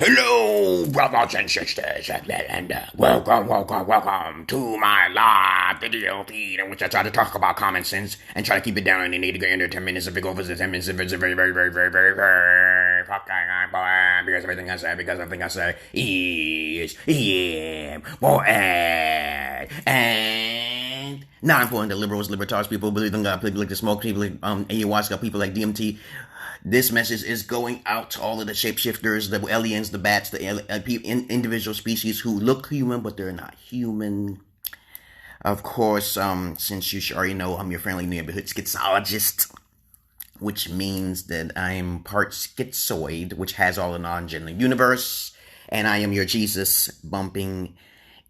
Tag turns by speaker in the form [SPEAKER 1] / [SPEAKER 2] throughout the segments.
[SPEAKER 1] Hello, brothers and sisters, and welcome to my live video feed in which I try to talk about common sense and try to keep it down in 80 under 10 minutes. If it goes over 10 minutes, if it's very fucking boy, because everything I say is boy, and not important to liberals, libertarians, people who believe in God, people like to smoke, people like ayahuasca, people like DMT. This message is going out to all of the shapeshifters, the aliens, the bats, the individual species who look human, but they're not human. Of course, since you already know, I'm your friendly neighborhood Schizologist, which means that I'm part schizoid, which has all the non-gender universe, and I am your Jesus bumping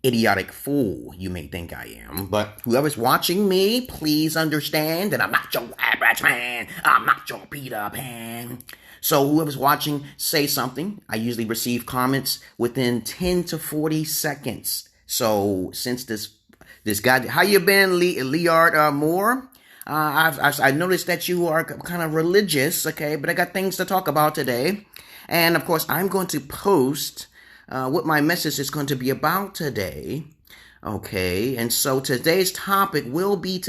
[SPEAKER 1] idiotic fool you may think I am. But whoever's watching me, please understand that I'm not your average man. I'm not your Peter Pan. So whoever's watching, say something. I usually receive comments within 10 to 40 seconds. So since this guy, how you been, Lilith Moore? I noticed that you are kind of religious, okay? But I got things to talk about today. And of course, I'm going to post what my message is going to be about today. Okay, and so today's topic will be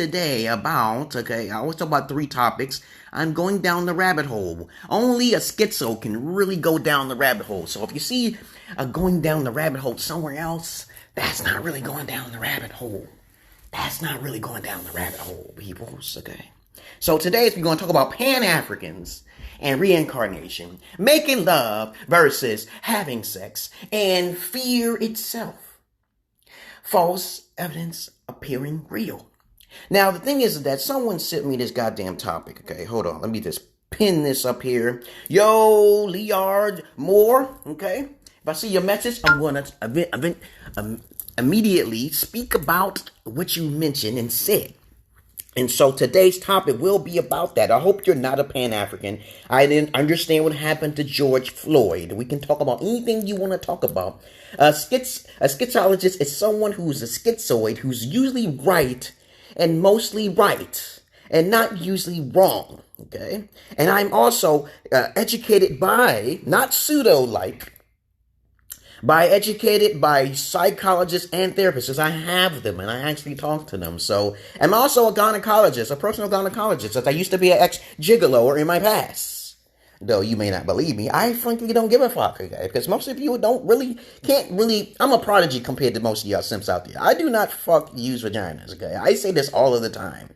[SPEAKER 1] about, I always talk about 3 topics. I'm going down the rabbit hole. Only a schizo can really go down the rabbit hole. So if you see going down the rabbit hole somewhere else, that's not really going down the rabbit hole. That's not really going down the rabbit hole, peoples, okay? So today we're going to talk about Pan-Africans and reincarnation, making love versus having sex, and fear itself. False evidence appearing real. Now, the thing is that someone sent me this goddamn topic, okay? Hold on, let me just pin this up here. Yo, Lilith Moore, okay? If I see your message, I'm going to immediately speak about what you mentioned and said. And so today's topic will be about that. I hope you're not a Pan-African. I didn't understand what happened to George Floyd. We can talk about anything you want to talk about. A schizologist is someone who's a schizoid, who's usually right and mostly right and not usually wrong. Okay? And I'm also educated by, not pseudo-like, educated by psychologists and therapists, because I have them and I actually talk to them. So I'm also a gynecologist, a personal gynecologist, as I used to be an ex-Giglioer in my past. Though you may not believe me, I frankly don't give a fuck, okay? Because most of you can't really, I'm a prodigy compared to most of y'all simps out there. I do not fuck used vaginas, okay? I say this all of the time.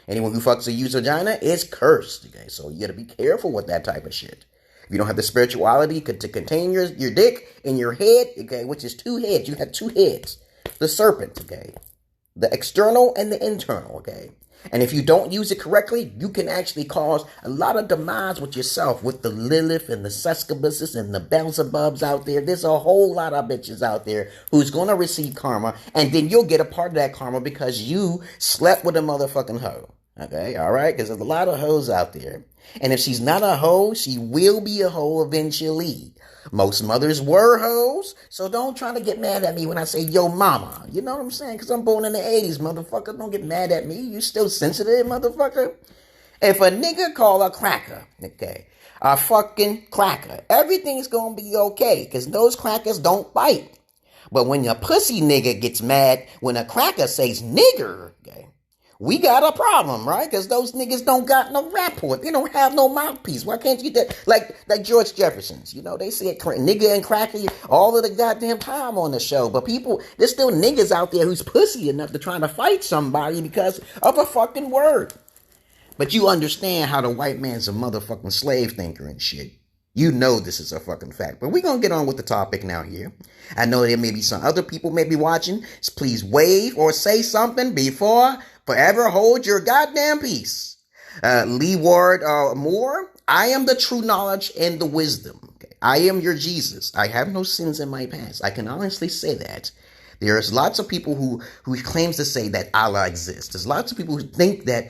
[SPEAKER 1] Anyone who fucks a used vagina is cursed, okay? So you gotta be careful with that type of shit. If you don't have the spirituality to contain your dick in your head, okay, which is 2 heads. You have 2 heads. The serpent, okay. The external and the internal, okay. And if you don't use it correctly, you can actually cause a lot of demise with yourself, with the Lilith and the Sexologist and the Beelzebubs out there. There's a whole lot of bitches out there who's going to receive karma, and then you'll get a part of that karma because you slept with a motherfucking hoe. Okay, all right? Because there's a lot of hoes out there. And if she's not a hoe, she will be a hoe eventually. Most mothers were hoes, so don't try to get mad at me when I say yo mama. You know what I'm saying? Because I'm born in the 80s, motherfucker. Don't get mad at me. You still sensitive, motherfucker? If a nigga call a cracker, okay, a fucking cracker, everything's going to be okay because those crackers don't bite. But when your pussy nigga gets mad when a cracker says nigger, okay, we got a problem, right? Because those niggas don't got no rapport. They don't have no mouthpiece. Why can't you do that? Like George Jefferson's, you know, they said nigga and cracker all of the goddamn time on the show. But there's still niggas out there who's pussy enough to try to fight somebody because of a fucking word. But you understand how the white man's a motherfucking slave thinker and shit. You know this is a fucking fact. But we're going to get on with the topic now here. I know there may be some other people may be watching. So please wave or say something before forever hold your goddamn peace. Lilith Moore, I am the true knowledge and the wisdom. Okay? I am your Jesus. I have no sins in my past. I can honestly say that. There's lots of people who claims to say that Allah exists. There's lots of people who think that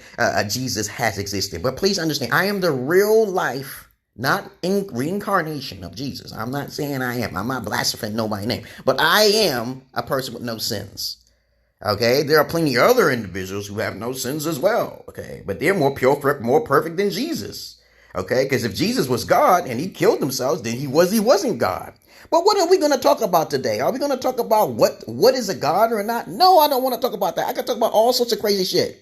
[SPEAKER 1] Jesus has existed. But please understand, I am the real life, not in reincarnation of Jesus. I'm not saying I am. I'm not blaspheming nobody's name. But I am a person with no sins. Okay, there are plenty of other individuals who have no sins as well. Okay, but they're more pure, more perfect than Jesus. Okay, because if Jesus was God and he killed himself, then he wasn't God. But what are we going to talk about today? Are we going to talk about what is a God or not? No, I don't want to talk about that. I can talk about all sorts of crazy shit.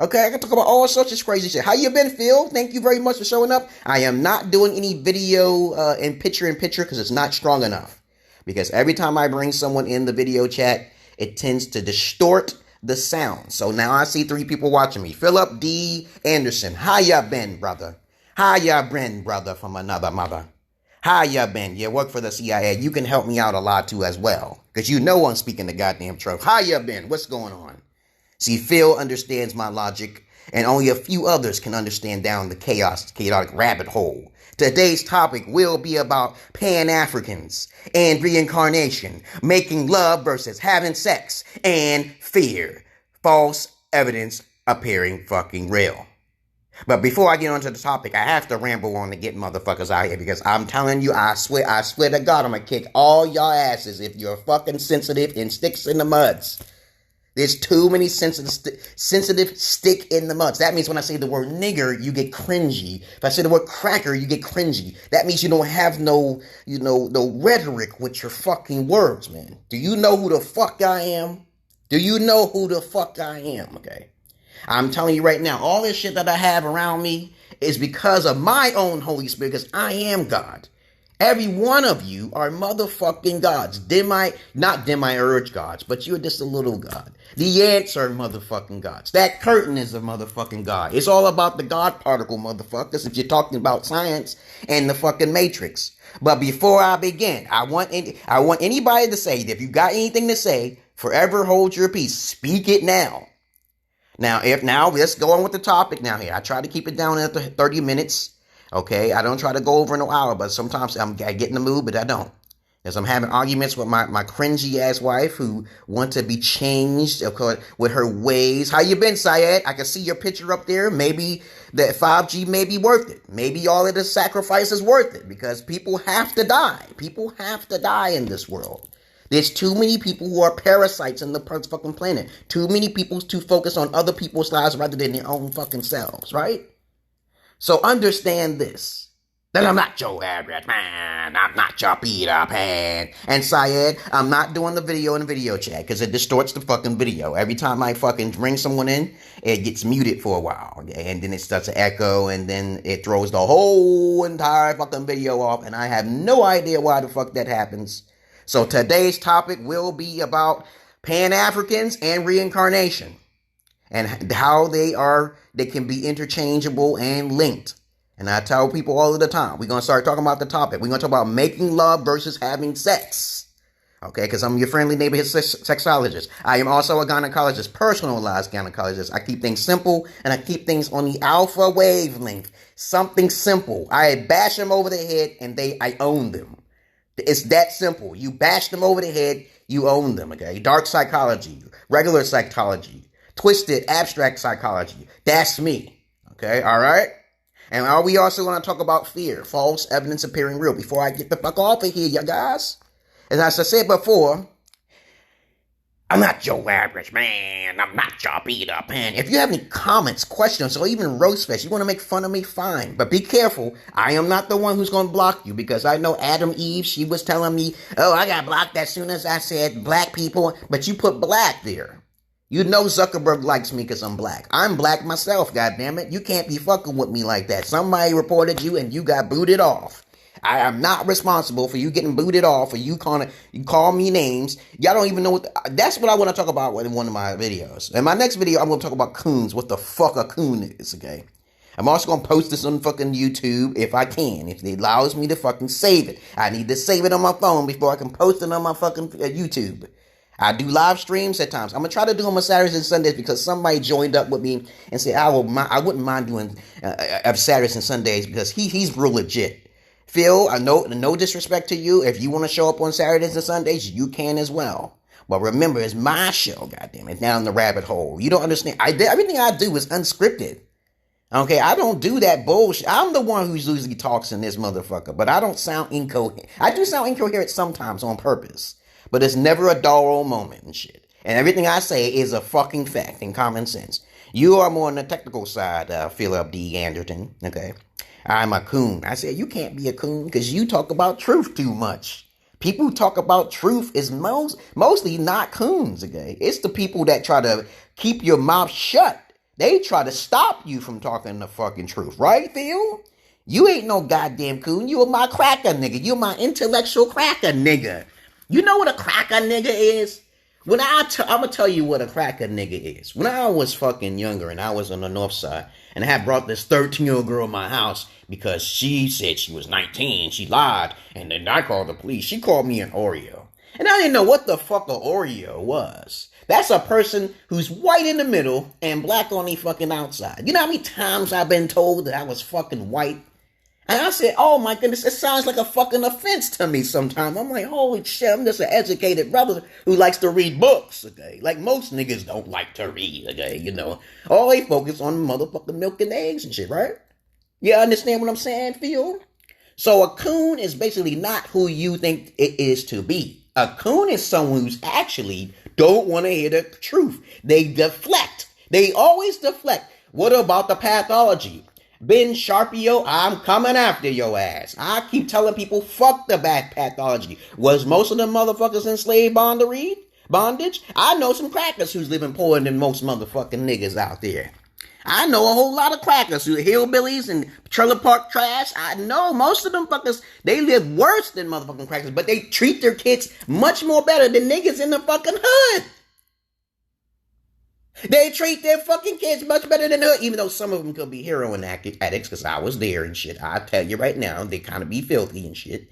[SPEAKER 1] Okay, I can talk about all sorts of crazy shit. How you been, Phil? Thank you very much for showing up. I am not doing any video in picture because it's not strong enough. Because every time I bring someone in the video chat, it tends to distort the sound. So now I see 3 people watching me. Philip D. Anderson. How ya been, brother? How ya been, brother, from another mother? How ya been? You work for the CIA. You can help me out a lot too as well. Because you know I'm speaking the goddamn truth. How ya been? What's going on? See, Phil understands my logic, and only a few others can understand down the chaotic rabbit hole. Today's topic will be about Pan-Africans and reincarnation, making love versus having sex, and fear. False evidence appearing fucking real. But before I get onto the topic, I have to ramble on to get motherfuckers out here, because I'm telling you, I swear to God, I'm gonna kick all y'all asses if you're fucking sensitive and sticks in the muds. There's too many sensitive stick in the muds. That means when I say the word nigger, you get cringy. If I say the word cracker, you get cringy. That means you don't have no rhetoric with your fucking words, man. Do you know who the fuck I am? Do you know who the fuck I am? Okay. I'm telling you right now, all this shit that I have around me is because of my own Holy Spirit, because I am God. Every one of you are motherfucking gods. Not demiurge gods, but you're just a little god. The ants are motherfucking gods. That curtain is a motherfucking god. It's all about the God particle, motherfuckers, if you're talking about science and the fucking matrix. But before I begin, I want anybody to say that if you got anything to say, forever hold your peace. Speak it now. Now, let's go on with the topic now here. I try to keep it down at 30 minutes. Okay, I don't try to go over an hour, but sometimes I get in the mood, but I don't. As I'm having arguments with my cringy ass wife who wants to be changed, of course, with her ways. How you been, Syed? I can see your picture up there. Maybe that 5G may be worth it. Maybe all of the sacrifice is worth it, because people have to die. People have to die in this world. There's too many people who are parasites in the fucking planet. Too many people to focus on other people's lives rather than their own fucking selves, right? So understand this, that I'm not your average man, I'm not your Peter Pan. And Syed, I'm not doing the video in the video chat, because it distorts the fucking video. Every time I fucking bring someone in, it gets muted for a while, okay? And then it starts to echo, and then it throws the whole entire fucking video off, and I have no idea why the fuck that happens. So today's topic will be about Pan-Africans and reincarnation, and how they can be interchangeable and linked. And I tell people all of the time, we're going to start talking about the topic. We're going to talk about making love versus having sex. Okay, because I'm your friendly neighborhood sexologist. I am also a gynecologist, personalized gynecologist. I keep things simple, and I keep things on the alpha wavelength. Something simple. I bash them over the head, and I own them. It's that simple. You bash them over the head, you own them, okay? Dark psychology, regular psychology, twisted, abstract psychology. That's me. Okay, all right? And are we also going to talk about fear? False evidence appearing real. Before I get the fuck off of here, you guys. As I said before, I'm not your average man. I'm not your Peter Pan. If you have any comments, questions, or even roast fest, you want to make fun of me, fine. But be careful. I am not the one who's going to block you, because I know Adam Eve, she was telling me, oh, I got blocked as soon as I said black people. But you put black there. You know Zuckerberg likes me because I'm black. I'm black myself, goddammit. You can't be fucking with me like that. Somebody reported you and you got booted off. I am not responsible for you getting booted off, or you call me names. Y'all don't even know that's what I want to talk about in one of my videos. In my next video, I'm going to talk about coons, what the fuck a coon is, okay? I'm also going to post this on fucking YouTube if I can, if it allows me to fucking save it. I need to save it on my phone before I can post it on my fucking YouTube. I do live streams at times. I'm going to try to do them on Saturdays and Sundays, because somebody joined up with me and said, I wouldn't mind doing Saturdays and Sundays, because he's real legit. Phil, I know, no disrespect to you. If you want to show up on Saturdays and Sundays, you can as well. But remember, it's my show, goddammit, down the rabbit hole. You don't understand. Everything I do is unscripted. Okay, I don't do that bullshit. I'm the one who's usually talks in this motherfucker, but I don't sound incoherent. I do sound incoherent sometimes on purpose, but it's never a dull old moment and shit. And everything I say is a fucking fact and common sense. You are more on the technical side, Philip D. Anderton, okay? I'm a coon. I said, you can't be a coon because you talk about truth too much. People who talk about truth is mostly not coons, okay? It's the people that try to keep your mouth shut. They try to stop you from talking the fucking truth, right, Theo? You ain't no goddamn coon. You are my cracker nigga. You my intellectual cracker nigga. You know what a cracker nigga is? I'm gonna tell you what a cracker nigga is. When I was fucking younger and I was on the north side and I had brought this 13-year-old girl in my house because she said she was 19, she lied, and then I called the police. She called me an Oreo. And I didn't know what the fuck an Oreo was. That's a person who's white in the middle and black on the fucking outside. You know how many times I've been told that I was fucking white? And I said, oh my goodness, it sounds like a fucking offense to me sometimes. I'm like, holy shit, I'm just an educated brother who likes to read books, okay? Like most niggas don't like to read, okay? You know, all they focus on motherfucking milk and eggs and shit, right? You understand what I'm saying, Phil? So a coon is basically not who you think it is to be. A coon is someone who's actually don't want to hear the truth. They deflect. They always deflect. What about the pathology? Ben Sharpio, I'm coming after your ass. I keep telling people, fuck the bad pathology. Was most of them motherfuckers in slave bondage? I know some crackers who's living poorer than most motherfucking niggas out there. I know a whole lot of crackers who are hillbillies and trailer park trash. I know most of them fuckers, they live worse than motherfucking crackers, but they treat their kids much more better than niggas in the fucking hood. They treat their fucking kids much better than her, even though some of them could be heroin addicts, because I was there and shit. I tell you right now, they kind of be filthy and shit.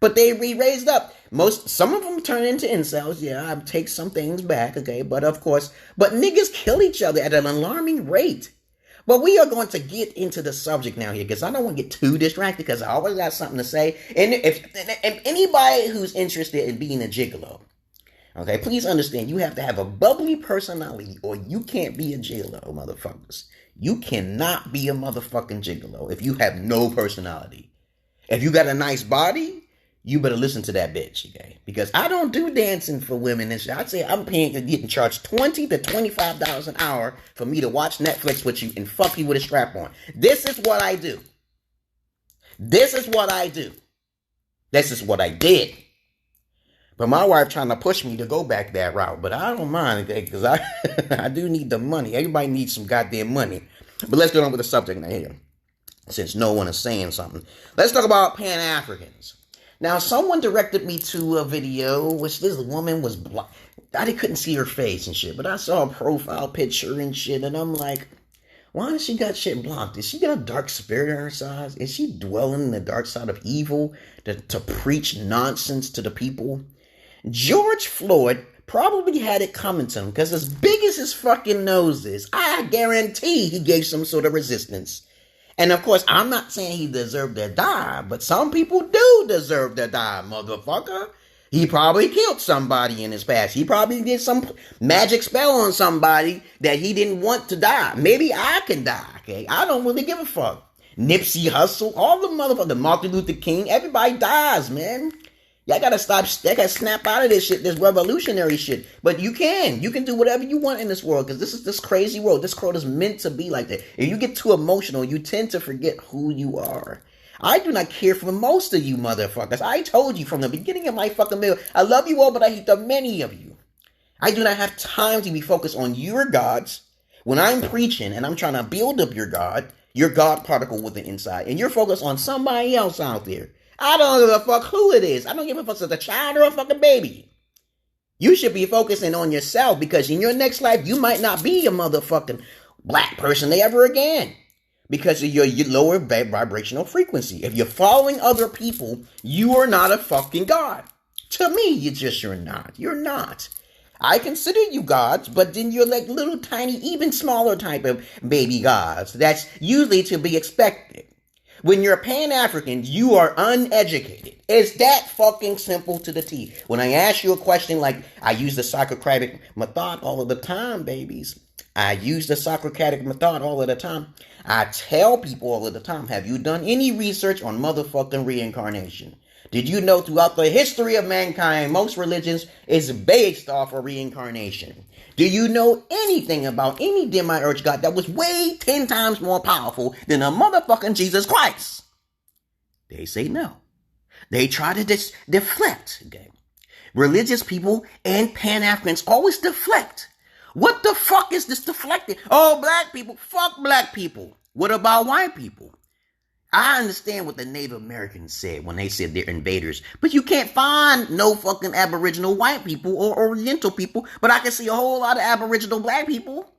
[SPEAKER 1] But they raised up. Some of them turn into incels. Yeah, I take some things back, okay? But of course, but niggas kill each other at an alarming rate. But we are going to get into the subject now here, because I don't want to get too distracted, because I always got something to say. And if anybody who's interested in being a gigolo, okay, please understand, you have to have a bubbly personality or you can't be a gigolo, motherfuckers. You cannot be a motherfucking gigolo if you have no personality. If you got a nice body, you better listen to that bitch, okay? Because I don't do dancing for women and shit. I'd say I'm getting charged $20 to $25 an hour for me to watch Netflix with you and fuck you with a strap on. This is what I do. This is what I do. This is what I did. But my wife trying to push me to go back that route. But I don't mind, because I do need the money. Everybody needs some goddamn money. But let's get on with the subject now here, since no one is saying something. Let's talk about Pan-Africans. Now, someone directed me to a video, which this woman was blind. I couldn't see her face and shit, but I saw a profile picture and shit, and I'm like, why does she got shit blocked? Is she got a dark spirit in her side? Is she dwelling in the dark side of evil to preach nonsense to the people? George Floyd probably had it coming to him, because as big as his fucking nose is, I guarantee he gave some sort of resistance. And of course, I'm not saying he deserved to die, but some people do deserve to die, motherfucker. He probably killed somebody in his past. He probably did some magic spell on somebody that he didn't want to die. Maybe I can die, okay? I don't really give a fuck. Nipsey Hussle, all the motherfuckers, Martin Luther King, everybody dies, man. Y'all gotta stop, y'all gotta snap out of this shit, this revolutionary shit. But you can do whatever you want in this world, because this is this crazy world. This world is meant to be like that. If you get too emotional, you tend to forget who you are. I do not care for most of you motherfuckers. I told you from the beginning of my fucking video, I love you all, but I hate the many of you. I do not have time to be focused on your gods when I'm preaching and I'm trying to build up your God particle with the inside, and you're focused on somebody else out there. I don't give a fuck who it is. I don't give a fuck if it's a child or a fucking baby. You should be focusing on yourself, because in your next life, you might not be a motherfucking black person ever again, because of your lower vibrational frequency. If you're following other people, you are not a fucking god. To me, you're not. You're not. I consider you gods, but then you're like little tiny, even smaller type of baby gods. That's usually to be expected. When you're Pan-African, you are uneducated. It's that fucking simple to the T. When I ask you a question like, I use the Socratic method all of the time, babies. I use the Socratic method all of the time. I tell people all of the time, have you done any research on motherfucking reincarnation? Did you know throughout the history of mankind, most religions is based off of reincarnation? Do you know anything about any demiurge god that was way 10 times more powerful than a motherfucking Jesus Christ? They say no. They try to deflect. Okay? Religious people and Pan-Africans always deflect. What the fuck is this deflecting? Oh, black people. Fuck black people. What about white people? I understand what the Native Americans said when they said they're invaders, but you can't find no fucking Aboriginal white people or Oriental people, but I can see a whole lot of Aboriginal black people.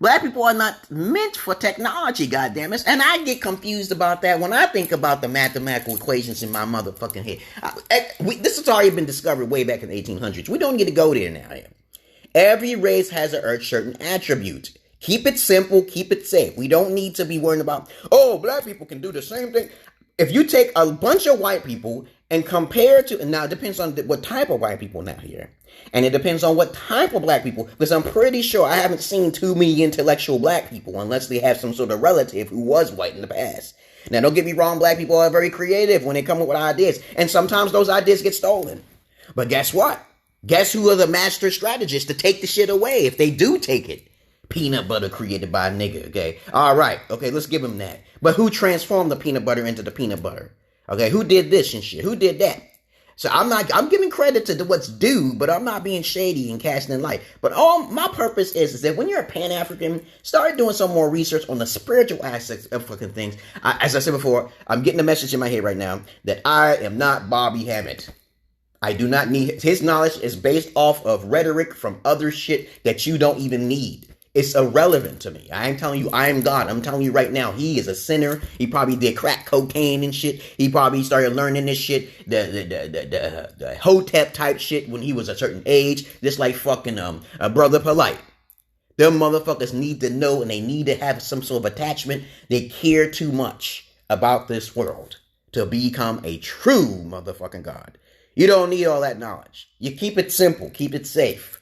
[SPEAKER 1] Black people are not meant for technology, goddammit, and I get confused about that when I think about the mathematical equations in my motherfucking head. This has already been discovered way back in the 1800s. We don't need to go there now. Every race has a certain attribute. Keep it simple, keep it safe. We don't need to be worrying about, oh, black people can do the same thing. If you take a bunch of white people and compare to, and now it depends on what type of white people now here. And it depends on what type of black people, because I'm pretty sure I haven't seen too many intellectual black people unless they have some sort of relative who was white in the past. Now, don't get me wrong, black people are very creative when they come up with ideas. And sometimes those ideas get stolen. But guess what? Guess who are the master strategists to take the shit away if they do take it? Peanut butter created by a nigga, okay? All right, okay, let's give him that. But who transformed the peanut butter into the peanut butter? Okay, who did this and shit? Who did that? So I'm giving credit to what's due, but I'm not being shady and casting light. But all my purpose is that when you're a Pan-African, start doing some more research on the spiritual aspects of fucking things. As I said before, I'm getting a message in my head right now that I am not Bobby Hammett. I do not need, his knowledge is based off of rhetoric from other shit that you don't even need. It's irrelevant to me. I ain't telling you I am God. I'm telling you right now, he is a sinner. He probably did crack cocaine and shit. He probably started learning this shit, the Hotep type shit when he was a certain age, just like fucking Brother Polite. Them motherfuckers need to know, and they need to have some sort of attachment. They care too much about this world to become a true motherfucking God. You don't need all that knowledge. You keep it simple, keep it safe.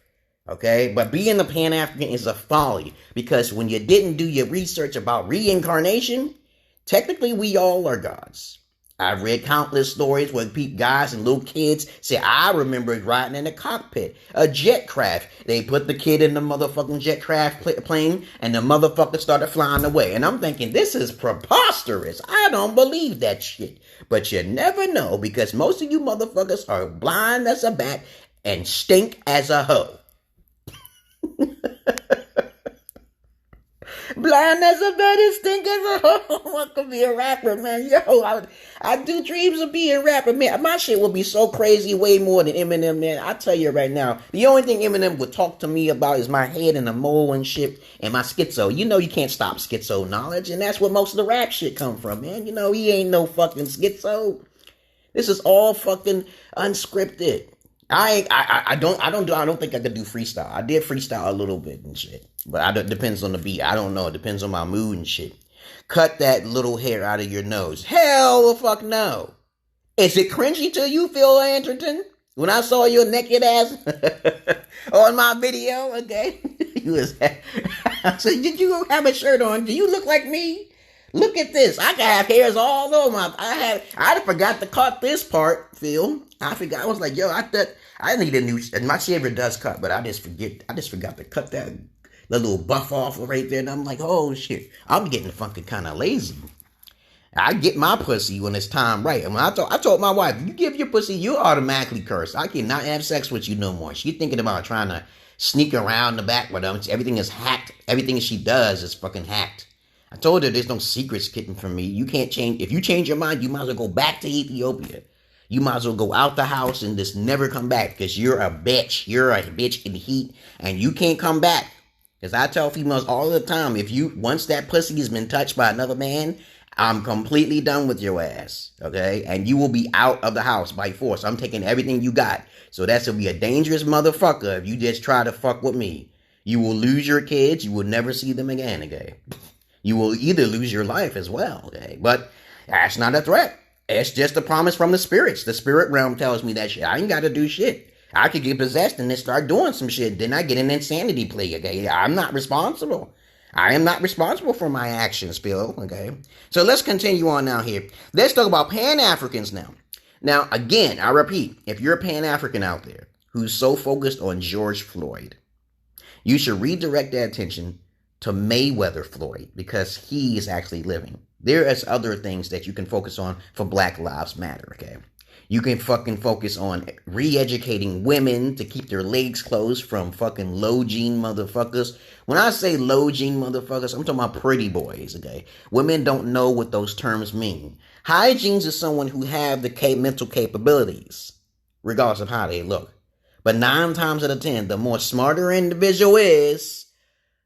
[SPEAKER 1] Okay, but being a Pan-African is a folly, because when you didn't do your research about reincarnation, technically we all are gods. I've read countless stories where guys and little kids say, I remember riding in a cockpit, a jet craft. They put the kid in the motherfucking jet craft plane, and the motherfucker started flying away. And I'm thinking, this is preposterous. I don't believe that shit. But you never know, because most of you motherfuckers are blind as a bat and stink as a hoe. Blind as a bat and stink as a hoe. I could be a rapper, man. Yo, I do dreams of being a rapper, man. My shit would be so crazy, way more than Eminem, man. I tell you right now, the only thing Eminem would talk to me about is my head and the mole and shit and my schizo. You know you can't stop schizo knowledge, and that's where most of the rap shit come from, man. You know, he ain't no fucking schizo. This is all fucking unscripted. I don't think I could do freestyle. I did freestyle a little bit and shit, but it depends on the beat. I don't know. It depends on my mood and shit. Cut that little hair out of your nose. Hell the fuck no. Is it cringy to you, Phil Anderton? When I saw your naked ass on my video, okay? You was. So did you have a shirt on? Do you look like me? Look at this. I can have hairs all over my. I forgot to cut this part, Phil. I forgot. I was like, yo, I thought I need a new. And my shaver does cut, but I just forgot to cut that little buff off right there. And I'm like, oh shit, I'm getting fucking kind of lazy. I get my pussy when it's time right. And when I told my wife, you give your pussy, you automatically curse. I cannot have sex with you no more. She's thinking about trying to sneak around the back with them. Everything is hacked. Everything she does is fucking hacked. I told her there's no secrets getting from me. You can't change. If you change your mind, you might as well go back to Ethiopia. You might as well go out the house and just never come back, because you're a bitch. You're a bitch in heat, and you can't come back. Because I tell females all the time, once that pussy has been touched by another man, I'm completely done with your ass, okay? And you will be out of the house by force. I'm taking everything you got. So that's going to be a dangerous motherfucker if you just try to fuck with me. You will lose your kids. You will never see them again, okay? You will either lose your life as well, okay? But that's not a threat. It's just a promise from the spirits. The spirit realm tells me that shit. I ain't got to do shit. I could get possessed and then start doing some shit. Then I get an insanity plea, okay? I'm not responsible. I am not responsible for my actions, Phil. Okay. So let's continue on now here. Let's talk about Pan-Africans now. Now, again, I repeat, if you're a Pan-African out there who's so focused on George Floyd, you should redirect that attention to Mayweather Floyd because he is actually living. There is other things that you can focus on for Black Lives Matter, okay? You can fucking focus on re-educating women to keep their legs closed from fucking low-gene motherfuckers. When I say low-gene motherfuckers, I'm talking about pretty boys, okay? Women don't know what those terms mean. High genes is someone who have the mental capabilities, regardless of how they look. But 9 times out of 10, the more smarter an individual is,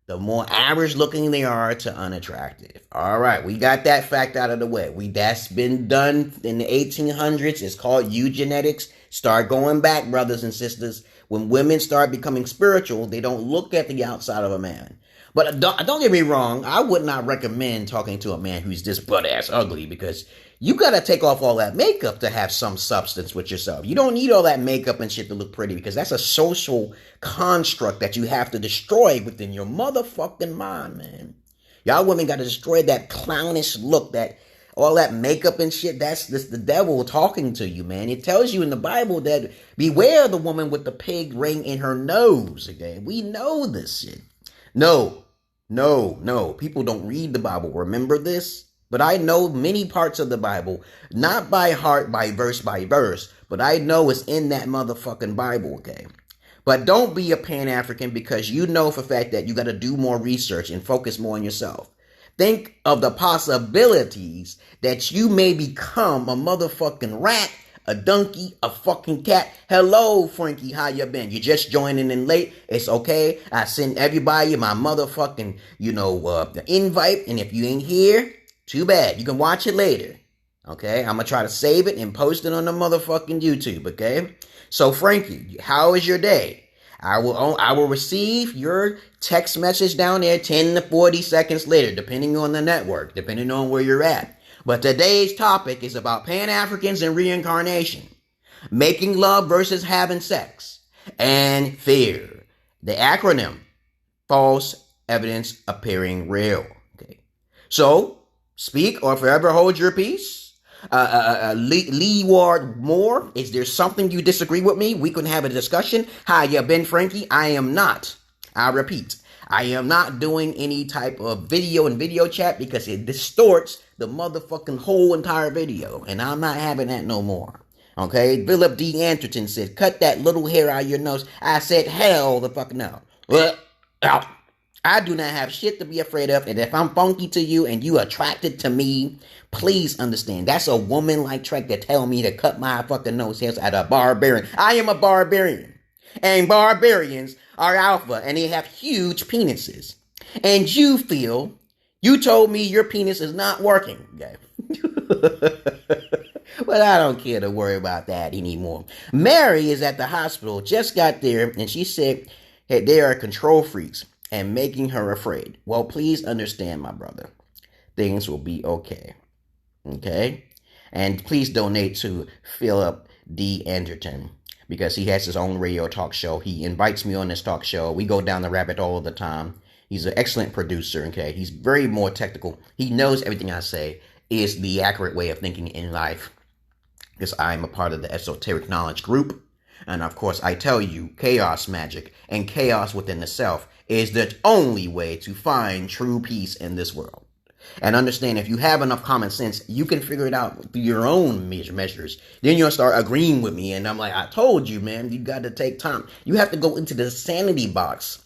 [SPEAKER 1] the more average looking they are to unattractive. All right, we got that fact out of the way. That's been done in the 1800s. It's called eugenetics. Start going back, brothers and sisters. When women start becoming spiritual, they don't look at the outside of a man. But don't get me wrong, I would not recommend talking to a man who's this butt-ass ugly because you got to take off all that makeup to have some substance with yourself. You don't need all that makeup and shit to look pretty because that's a social construct that you have to destroy within your motherfucking mind, man. Y'all women got to destroy that clownish look, that all that makeup and shit. That's the devil talking to you, man. It tells you in the Bible that beware the woman with the pig ring in her nose, okay? We know this shit. No. People don't read the Bible. Remember this? But I know many parts of the Bible, not by heart, by verse, but I know it's in that motherfucking Bible, okay? But don't be a Pan-African because you know for a fact that you got to do more research and focus more on yourself. Think of the possibilities that you may become a motherfucking rat, a donkey, a fucking cat. Hello, Frankie, how you been? You just joining in late. It's okay. I send everybody my motherfucking, the invite. And if you ain't here, too bad. You can watch it later. Okay? I'm going to try to save it and post it on the motherfucking YouTube. Okay? So, Frankie, how is your day? I will receive your text message down there 10 to 40 seconds later, depending on the network, depending on where you're at. But today's topic is about Pan-Africans and reincarnation, making love versus having sex, and fear. The acronym, false evidence appearing real. Okay. So, speak or forever hold your peace. Lee Ward Moore, is there something you disagree with me? We can have a discussion. Hi, you been Frankie? I am not. I repeat, I am not doing any type of video chat because it distorts the motherfucking whole entire video. And I'm not having that no more. Okay? Philip D. Anderton said, cut that little hair out of your nose. I said, hell the fuck no. I do not have shit to be afraid of. And if I'm funky to you and you attracted to me, please understand. That's a woman-like trait to tell me to cut my fucking nose hairs at a barbarian. I am a barbarian. And barbarians are alpha and they have huge penises. And you told me your penis is not working. Okay? But I don't care to worry about that anymore. Mary is at the hospital, just got there, and she said, hey, they are control freaks and making her afraid. Well, please understand, my brother. Things will be okay. Okay? And please donate to Philip D. Anderton because he has his own radio talk show. He invites me on this talk show. We go down the rabbit hole all the time. He's an excellent producer, okay? He's very more technical. He knows everything I say is the accurate way of thinking in life because I'm a part of the Esoteric Knowledge Group. And of course, I tell you, chaos magic and chaos within the self is the only way to find true peace in this world. And understand, if you have enough common sense, you can figure it out through your own measures. Then you'll start agreeing with me. And I'm like, I told you, man, you got to take time. You have to go into the sanity box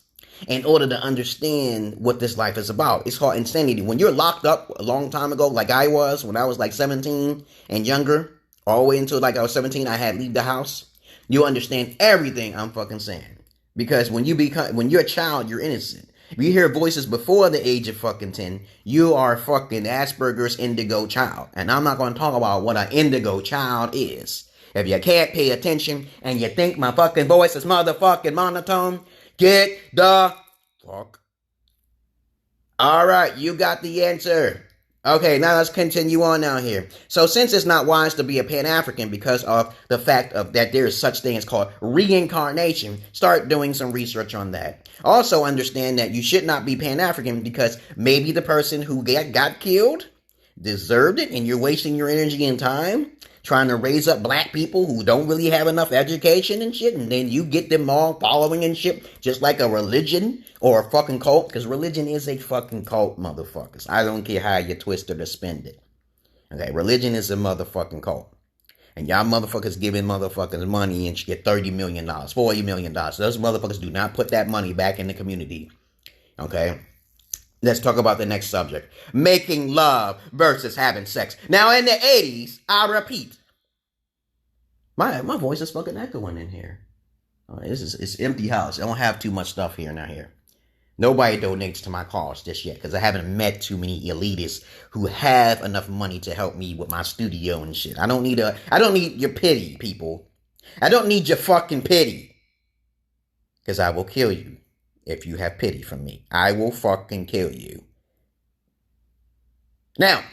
[SPEAKER 1] in order to understand what this life is about. It's called insanity. When you're locked up a long time ago, like I was, when I was like 17 and younger, all the way until like I was 17, I had to leave the house. You understand everything I'm fucking saying. Because when you're a child, you're innocent. If you hear voices before the age of fucking 10, you are fucking Asperger's indigo child. And I'm not going to talk about what an indigo child is. If you can't pay attention and you think my fucking voice is motherfucking monotone, get the fuck. All right, you got the answer. Okay, now let's continue on now here. So since it's not wise to be a Pan-African because of the fact of that there is such thing as called reincarnation, start doing some research on that. Also understand that you should not be Pan-African because maybe the person who got killed deserved it and you're wasting your energy and time trying to raise up black people who don't really have enough education and shit, and then you get them all following and shit, just like a religion or a fucking cult, because religion is a fucking cult, motherfuckers. I don't care how you twist it or spin it. Okay, religion is a motherfucking cult. And y'all motherfuckers giving motherfuckers money and get $30 million, $40 million. Those motherfuckers do not put that money back in the community. Okay? Let's talk about the next subject. Making love versus having sex. Now, in the 80s, I repeat. My voice is fucking echoing in here. It's empty house. I don't have too much stuff here now here. Nobody donates to my cause just yet because I haven't met too many elitists who have enough money to help me with my studio and shit. I don't need your pity, people. I don't need your fucking pity. Because I will kill you. If you have pity for me, I will fucking kill you. Now,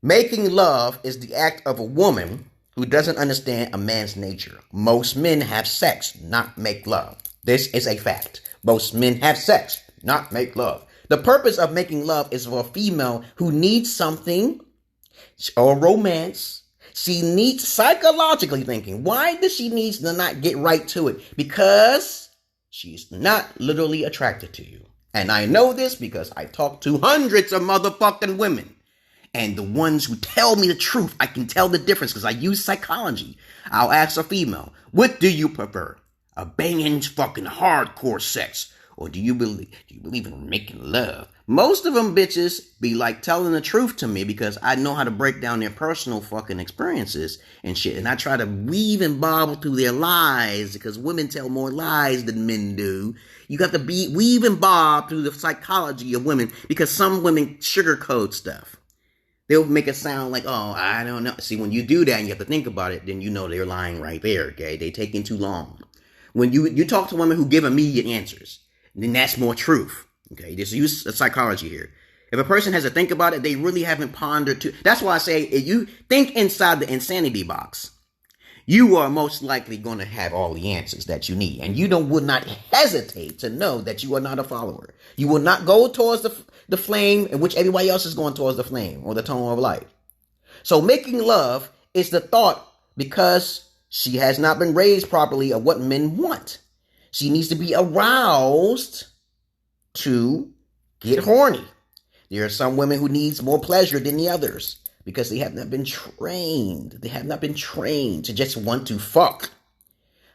[SPEAKER 1] making love is the act of a woman who doesn't understand a man's nature. Most men have sex, not make love. This is a fact. Most men have sex, not make love. The purpose of making love is for a female who needs something or romance. She needs psychologically thinking. Why does she need to not get right to it? Because she's not literally attracted to you. And I know this because I talk to hundreds of motherfucking women. And the ones who tell me the truth, I can tell the difference because I use psychology. I'll ask a female, what do you prefer? A banging fucking hardcore sex? Or do you believe in making love? Most of them bitches be like telling the truth to me because I know how to break down their personal fucking experiences and shit. And I try to weave and bobble through their lies because women tell more lies than men do. You got to weave and bob through the psychology of women because some women sugarcoat stuff. They'll make it sound like, oh, I don't know. See, when you do that and you have to think about it, then you know they're lying right there, okay? They taking too long. When you talk to women who give immediate answers, then that's more truth. Okay, just use psychology here. If a person has to think about it, they really haven't pondered too. That's why I say, if you think inside the insanity box, you are most likely going to have all the answers that you need. And you would not hesitate to know that you are not a follower. You will not go towards the flame in which everybody else is going towards the flame or the tone of light. So making love is the thought because she has not been raised properly of what men want. She needs to be aroused to get horny. There are some women who needs more pleasure than the others because they have not been trained. They have not been trained to just want to fuck.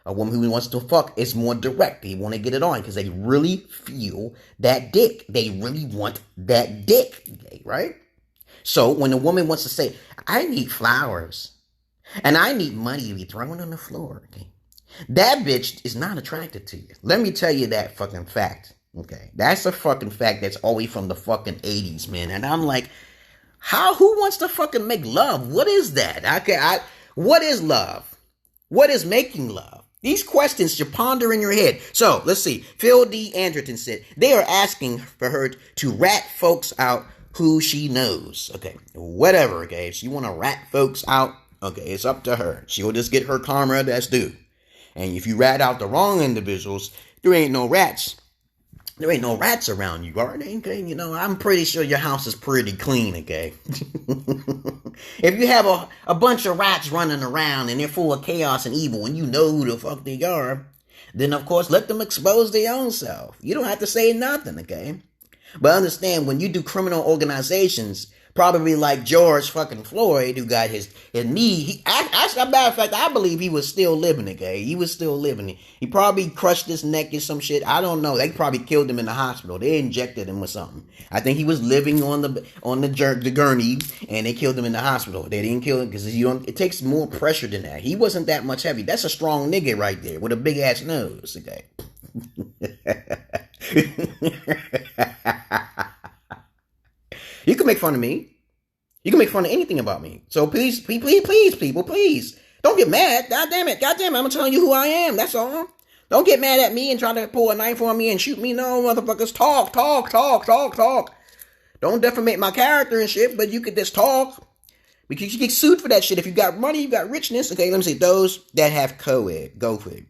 [SPEAKER 1] A woman who wants to fuck is more direct. They want to get it on because they really feel that dick. They really want that dick, okay, right? So when a woman wants to say, I need flowers and I need money to be thrown on the floor, okay, that bitch is not attracted to you. Let me tell you that fucking fact. Okay, that's a fucking fact that's always from the fucking 80s, man. And I'm like, who wants to fucking make love? What is that? What is love? What is making love? These questions should ponder in your head. So, let's see. Phil D. Anderton said, they are asking for her to rat folks out who she knows. Okay, whatever, okay. If she want to rat folks out, okay, it's up to her. She'll just get her karma that's due. And if you rat out the wrong individuals, there ain't no rats. There ain't no rats around you, are they? Okay, you know, I'm pretty sure your house is pretty clean, okay? If you have a bunch of rats running around and they're full of chaos and evil and you know who the fuck they are, then of course let them expose their own self. You don't have to say nothing, okay? But understand, when you do criminal organizations, probably like George fucking Floyd, who got his knee. As a matter of fact, I believe he was still living, okay? He was still living. He probably crushed his neck or some shit. I don't know. They probably killed him in the hospital. They injected him with something. I think he was living on the gurney, and they killed him in the hospital. They didn't kill him because it takes more pressure than that. He wasn't that much heavy. That's a strong nigga right there with a big ass nose, okay? You can make fun of me. You can make fun of anything about me. So please, people, please. Don't get mad. God damn it. I'm telling you who I am. That's all. Don't get mad at me and try to pull a knife on me and shoot me. No, motherfuckers. Talk. Don't defamate my character and shit, but you could just talk. Because you get sued for that shit. If you got money, you got richness. Okay, let me see. Those that have COVID, go for it.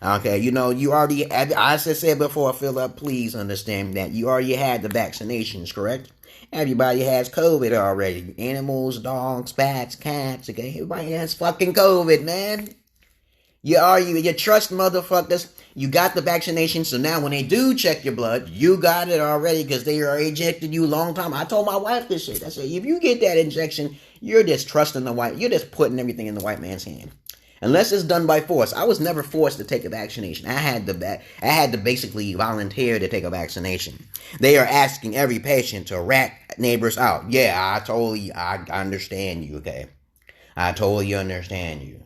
[SPEAKER 1] Okay, you already, as I said before, Philip, please understand that you already had the vaccinations, correct? Everybody has COVID already. Animals, dogs, bats, cats, okay? Everybody has fucking COVID, man. You trust motherfuckers. You got the vaccination, so now when they do check your blood, you got it already because they already injected you a long time. I told my wife this shit. I said, if you get that injection, you're just trusting you're just putting everything in the white man's hand. Unless it's done by force. I was never forced to take a vaccination. I had to basically volunteer to take a vaccination. They are asking every patient to rat neighbors out. Yeah, I understand you, okay? I totally understand you.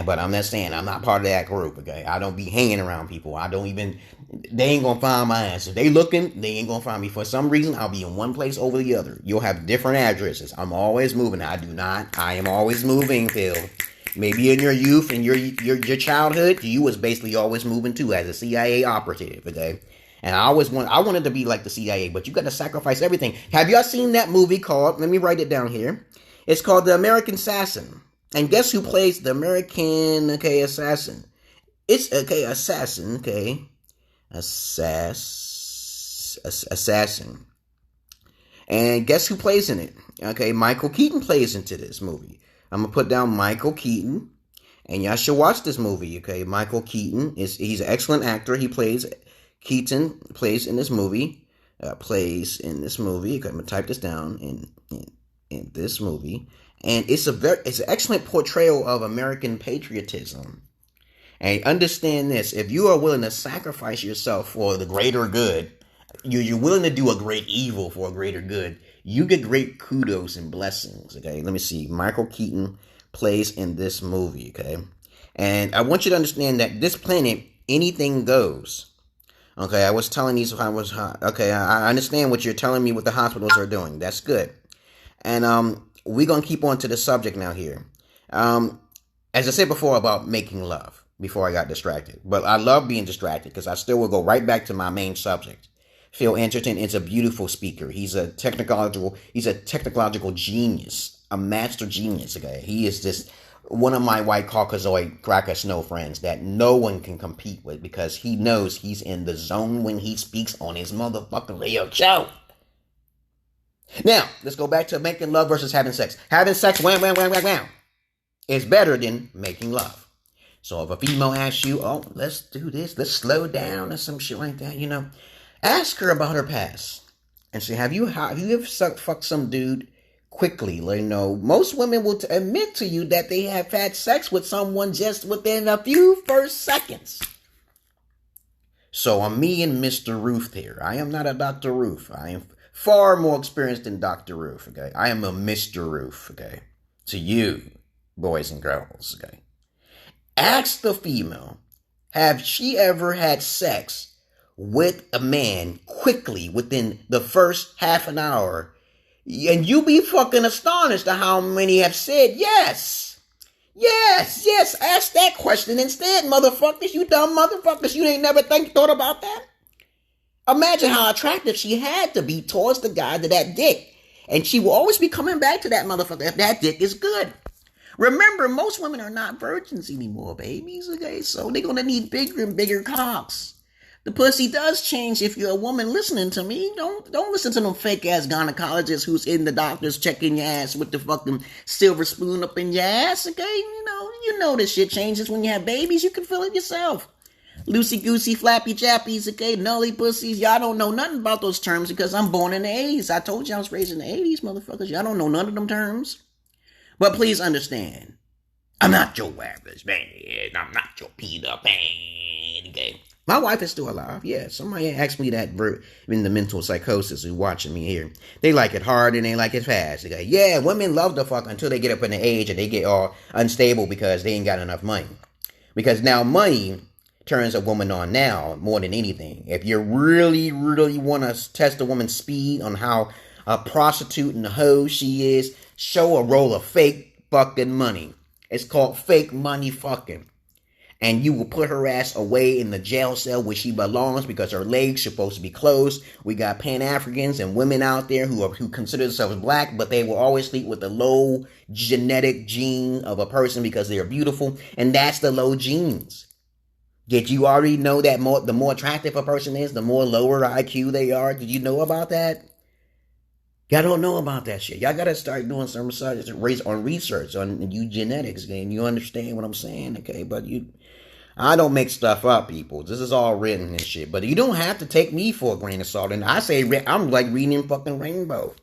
[SPEAKER 1] But I'm just saying, I'm not part of that group, okay? I don't be hanging around people. They ain't gonna find my ass. If they looking, they ain't gonna find me. For some reason, I'll be in one place over the other. You'll have different addresses. I'm always moving. I am always moving, Phil. Maybe in your youth and your childhood, you was basically always moving too as a CIA operative, okay? And I wanted to be like the CIA, but you got to sacrifice everything. Have y'all seen that movie called, let me write it down here. It's called The American Assassin. And guess who plays the American, assassin? It's, assassin, assassin. And guess who plays in it? Okay, Michael Keaton plays into this movie. I'm going to put down Michael Keaton, and y'all should watch this movie, okay? Michael Keaton, he's an excellent actor. Keaton plays in this movie, Okay, I'm going to type this down in this movie. And it's an excellent portrayal of American patriotism. And understand this, if you are willing to sacrifice yourself for the greater good, you're willing to do a great evil for a greater good, you get great kudos and blessings, okay? Let me see. Michael Keaton plays in this movie, okay? And I want you to understand that this planet, anything goes. Okay, I was telling these, I understand what you're telling me what the hospitals are doing. That's good. And we're going to keep on to the subject now here. As I said before about making love, before I got distracted. But I love being distracted because I still will go right back to my main subject. Phil Enterton is a beautiful speaker. He's a technological genius, a master genius. Okay, he is just one of my white Caucasoid cracker snow friends that no one can compete with because he knows he's in the zone when he speaks on his motherfucking radio show. Now, let's go back to making love versus having sex. Having sex, wham, is better than making love. So if a female asks you, oh, let's do this, let's slow down or some shit like that, ask her about her past and say, have you ever fucked some dude quickly? Most women will admit to you that they have had sex with someone just within a few first seconds. So I'm me and Mr. Ruth here. I am not a Dr. Ruth. I am far more experienced than Dr. Ruth, okay? I am a Mr. Ruth, okay? To you, boys and girls, okay? Ask the female, have she ever had sex with a man quickly within the first half an hour? And you be fucking astonished at how many have said yes. Yes. Ask that question instead, motherfuckers. You dumb motherfuckers. You ain't never thought about that? Imagine how attractive she had to be towards the guy to that dick. And she will always be coming back to that motherfucker if that dick is good. Remember, most women are not virgins anymore, babies, okay? So they're going to need bigger and bigger cocks. The pussy does change if you're a woman listening to me. Don't listen to them fake-ass gynecologists who's in the doctors checking your ass with the fucking silver spoon up in your ass, okay? You know this shit changes when you have babies. You can feel it yourself. Loosey-goosey, flappy-jappies, okay? Nully pussies. Y'all don't know nothing about those terms because I'm born in the 80s. I told you I was raised in the 80s, motherfuckers. Y'all don't know none of them terms. But please understand, I'm not your average man. I'm not your Peter Pan, okay? My wife is still alive. Yeah, somebody asked me that in the mental psychosis who's watching me here. They like it hard and they like it fast. They go, yeah, women love the fuck until they get up in the age and they get all unstable because they ain't got enough money. Because now money turns a woman on now more than anything. If you really, really want to test a woman's speed on how a prostitute and a hoe she is, show a roll of fake fucking money. It's called fake money fucking. And you will put her ass away in the jail cell where she belongs because her legs are supposed to be closed. We got Pan-Africans and women out there who consider themselves black, but they will always sleep with the low genetic gene of a person because they are beautiful. And that's the low genes. Did you already know that the more attractive a person is, the more lower IQ they are? Did you know about that? Y'all don't know about that shit. Y'all gotta start doing some research on eugenics, and you understand what I'm saying, okay? But I don't make stuff up, people. This is all written and shit. But you don't have to take me for a grain of salt. And I say, I'm like reading fucking Rainbow.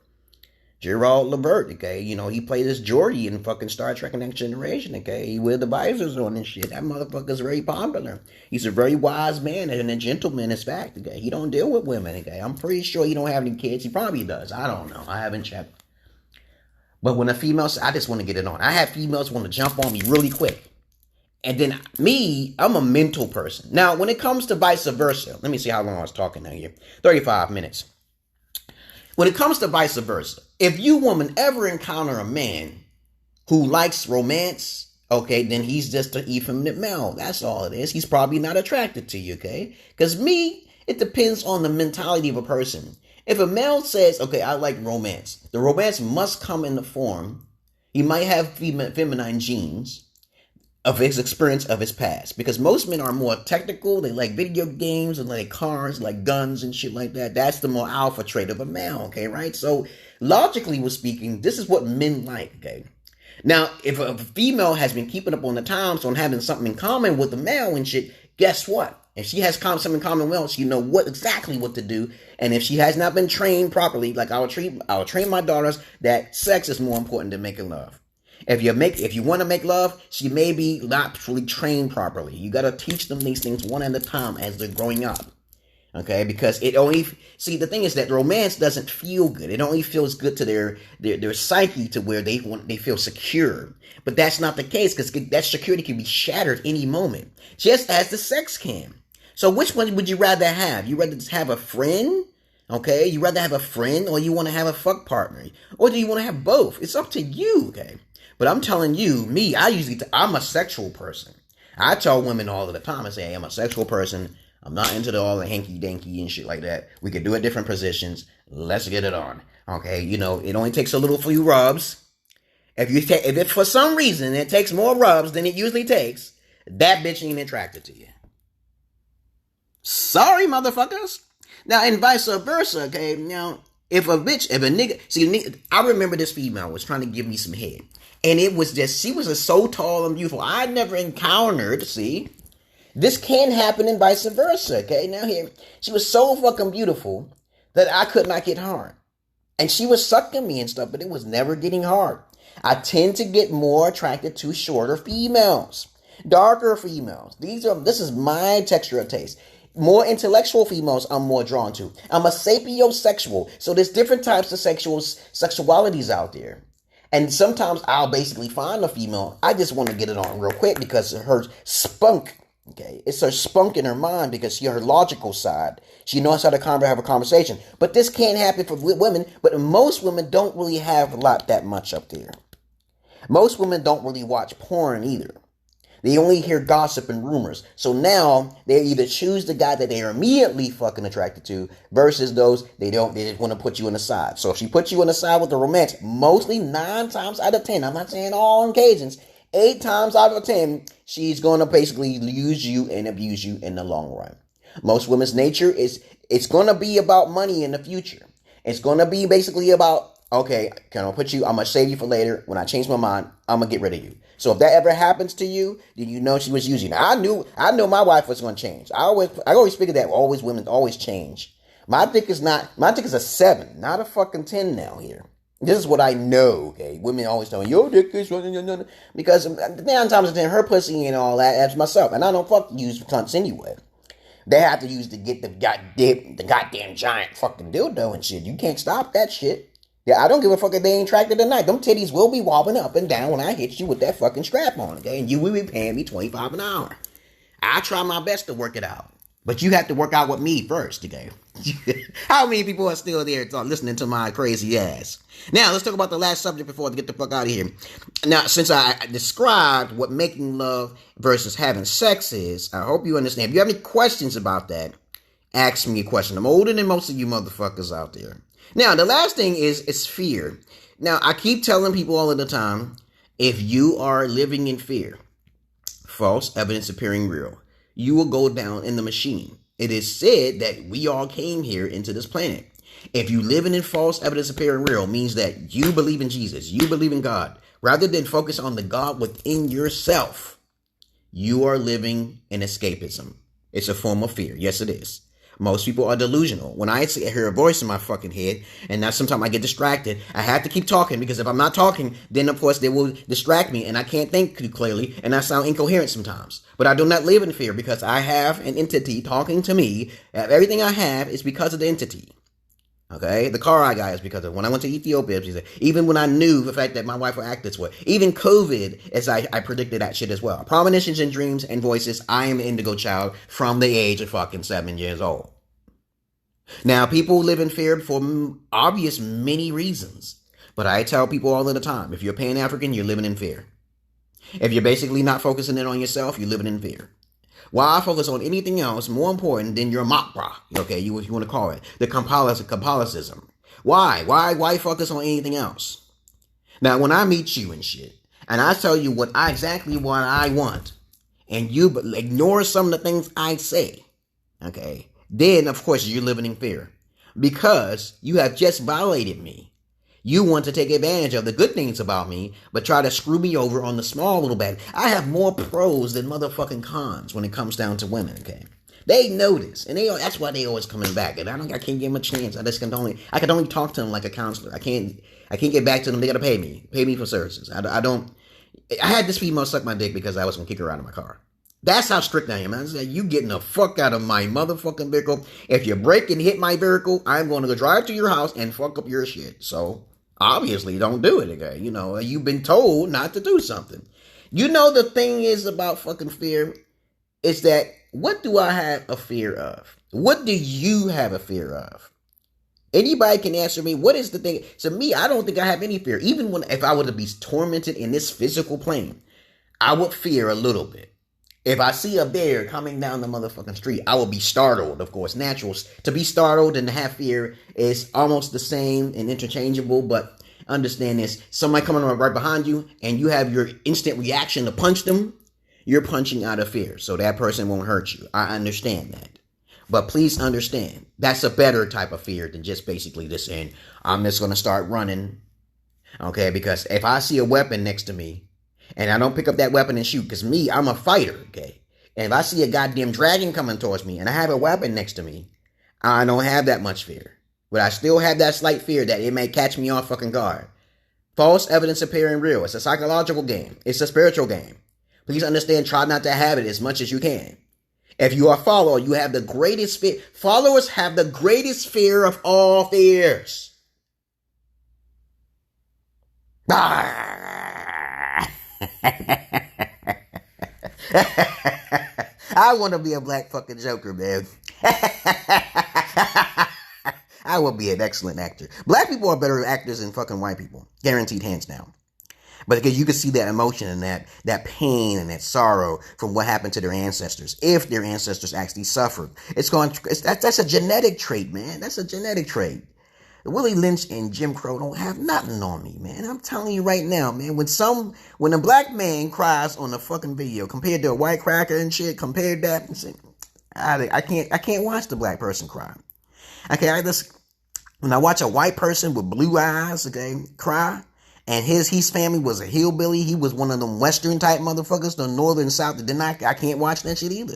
[SPEAKER 1] Gerald Levert, okay? You know, he played as Geordi in fucking Star Trek and Next Generation, okay? He wear the visors on and shit. That motherfucker's very popular. He's a very wise man and a gentleman, in fact, okay? He don't deal with women, okay? I'm pretty sure he don't have any kids. He probably does. I don't know. I haven't checked. But when a female, I just want to get it on. I have females want to jump on me really quick. And then me, I'm a mental person. Now, when it comes to vice versa, let me see how long I was talking now here. 35 minutes. When it comes to vice versa, if you woman ever encounter a man who likes romance, okay, then he's just an effeminate male. That's all it is. He's probably not attracted to you, okay? Because me, it depends on the mentality of a person. If a male says, okay, I like romance, the romance must come in the form, he might have feminine genes of his experience of his past. Because most men are more technical. They like video games and like cars, like guns and shit like that. That's the more alpha trait of a male, okay, right? So logically speaking, this is what men like, okay? Now, if a female has been keeping up on the times on having something in common with the male and shit, guess what? If she has something in common with us, you know exactly what to do. And if she has not been trained properly, like I will train my daughters that sex is more important than making love. If you want to make love, she may be not truly trained properly. You got to teach them these things one at a time as they're growing up. Okay, because the thing is that romance doesn't feel good. It only feels good to their psyche to where they feel secure. But that's not the case, because that security can be shattered any moment, just as the sex can. So which one would you rather have? You rather just have a friend? Okay, you rather have a friend, or you want to have a fuck partner? Or do you want to have both? It's up to you, okay? But I'm telling you, I'm a sexual person. I tell women all of the time, I say, hey, I'm a sexual person. I'm not into all the hanky-danky and shit like that. We can do it different positions. Let's get it on. Okay, you know, it only takes a little few rubs. If for some reason it takes more rubs than it usually takes, that bitch ain't attracted to you. Sorry, motherfuckers. Now, and vice versa, okay? Now, if a nigga, I remember this female was trying to give me some head. And it was just, she was so tall and beautiful. I never encountered, this can happen and vice versa, okay? Now here, she was so fucking beautiful that I could not get hard. And she was sucking me and stuff, but it was never getting hard. I tend to get more attracted to shorter females, darker females. This is my texture of taste. More intellectual females I'm more drawn to. I'm a sapiosexual, so there's different types of sexualities out there. And sometimes I'll basically find a female, I just want to get it on real quick because of her spunk, okay? It's her spunk in her mind because she's her logical side. She knows how to have a conversation. But this can't happen for women, but most women don't really have that much up there. Most women don't really watch porn either. They only hear gossip and rumors. So now they either choose the guy that they are immediately fucking attracted to versus those they just want to put you on the side. So if she puts you on the side with the romance, mostly 9 times out of 10, I'm not saying all occasions, 8 times out of 10, she's going to basically use you and abuse you in the long run. Most women's nature it's going to be about money in the future. It's going to be basically about, okay, I'm going to save you for later. When I change my mind, I'm going to get rid of you. So if that ever happens to you, then you know she was using you. I knew my wife was going to change. I always figured that women always change. My dick is a 7, not a fucking 10 now here. This is what I know, okay? Women always tell me, your dick is... Because 9 times out of 10, her pussy and all that, that's myself. And I don't use cunts anyway. They have to use to get the goddamn giant fucking dildo and shit. You can't stop that shit. Yeah, I don't give a fuck if they ain't attracted tonight. Them titties will be wobbling up and down when I hit you with that fucking strap on, okay? And you will be paying me $25 an hour. I try my best to work it out. But you have to work out with me first, okay? How many people are still there listening to my crazy ass? Now, let's talk about the last subject before I get the fuck out of here. Now, since I described what making love versus having sex is, I hope you understand. If you have any questions about that, ask me a question. I'm older than most of you motherfuckers out there. Now, the last thing is fear. Now, I keep telling people all of the time, if you are living in fear, false evidence appearing real, you will go down in the machine. It is said that we all came here into this planet. If you living in false evidence appearing real, means that you believe in Jesus, you believe in God, rather than focus on the God within yourself, you are living in escapism. It's a form of fear. Yes, it is. Most people are delusional. When I hear a voice in my fucking head, and now sometimes I get distracted, I have to keep talking, because if I'm not talking, then of course they will distract me, and I can't think too clearly, and I sound incoherent sometimes. But I do not live in fear, because I have an entity talking to me. Everything I have is because of the entity. Okay? The car I got is because of when I went to Ethiopia, even when I knew the fact that my wife would act this way. Even COVID, as I predicted that shit as well. Premonitions and dreams and voices, I am an indigo child from the age of fucking 7 years old. Now, people live in fear for obvious many reasons. But I tell people all of the time, if you're Pan-African, you're living in fear. If you're basically not focusing in on yourself, you're living in fear. Why focus on anything else more important than your makra? Okay, you want to call it the Catholicism. Why focus on anything else? Now, when I meet you and shit, and I tell you exactly what I want, and you ignore some of the things I say, okay, then of course you're living in fear because you have just violated me. You want to take advantage of the good things about me, but try to screw me over on the small little bad. I have more pros than motherfucking cons when it comes down to women, okay? They know this, and that's why they always coming back. And I can't give them a chance. I can only talk to them like a counselor. I can't get back to them. They gotta pay me for services. I had this female suck my dick because I was gonna kick her out of my car. That's how strict I am. I said, you getting the fuck out of my motherfucking vehicle. If you break and hit my vehicle, I'm going to go drive to your house and fuck up your shit. So obviously, don't do it again. You know, you've been told not to do something. You know, the thing is about fucking fear is that what do I have a fear of? What do you have a fear of? Anybody can answer me. What is the thing? To me, I don't think I have any fear. Even if I were to be tormented in this physical plane, I would fear a little bit. If I see a bear coming down the motherfucking street, I will be startled, of course. Natural. To be startled and to have fear is almost the same and interchangeable, but understand this. Somebody coming right behind you and you have your instant reaction to punch them, you're punching out of fear. So that person won't hurt you. I understand that. But please understand, that's a better type of fear than just basically just saying, I'm just going to start running. Okay, because if I see a weapon next to me, and I don't pick up that weapon and shoot, because I'm a fighter, okay? And if I see a goddamn dragon coming towards me and I have a weapon next to me, I don't have that much fear. But I still have that slight fear that it may catch me off fucking guard. False evidence appearing real. It's a psychological game. It's a spiritual game. Please understand, try not to have it as much as you can. If you are a follower, you have the greatest fear. Followers have the greatest fear of all fears. I want to be a black fucking Joker, man. I will be an excellent actor. Black people are better actors than fucking white people. Guaranteed, hands down. But because you can see that emotion and that pain and that sorrow from what happened to their ancestors. If their ancestors actually suffered. That's a genetic trait, man. That's a genetic trait. Willie Lynch and Jim Crow don't have nothing on me, man. I'm telling you right now, man. When a black man cries on a fucking video compared to a white cracker and shit, compared that, I can't watch the black person cry. Okay, when I watch a white person with blue eyes, okay, cry, and his family was a hillbilly, he was one of them western type motherfuckers, the northern south, then I can't watch that shit either.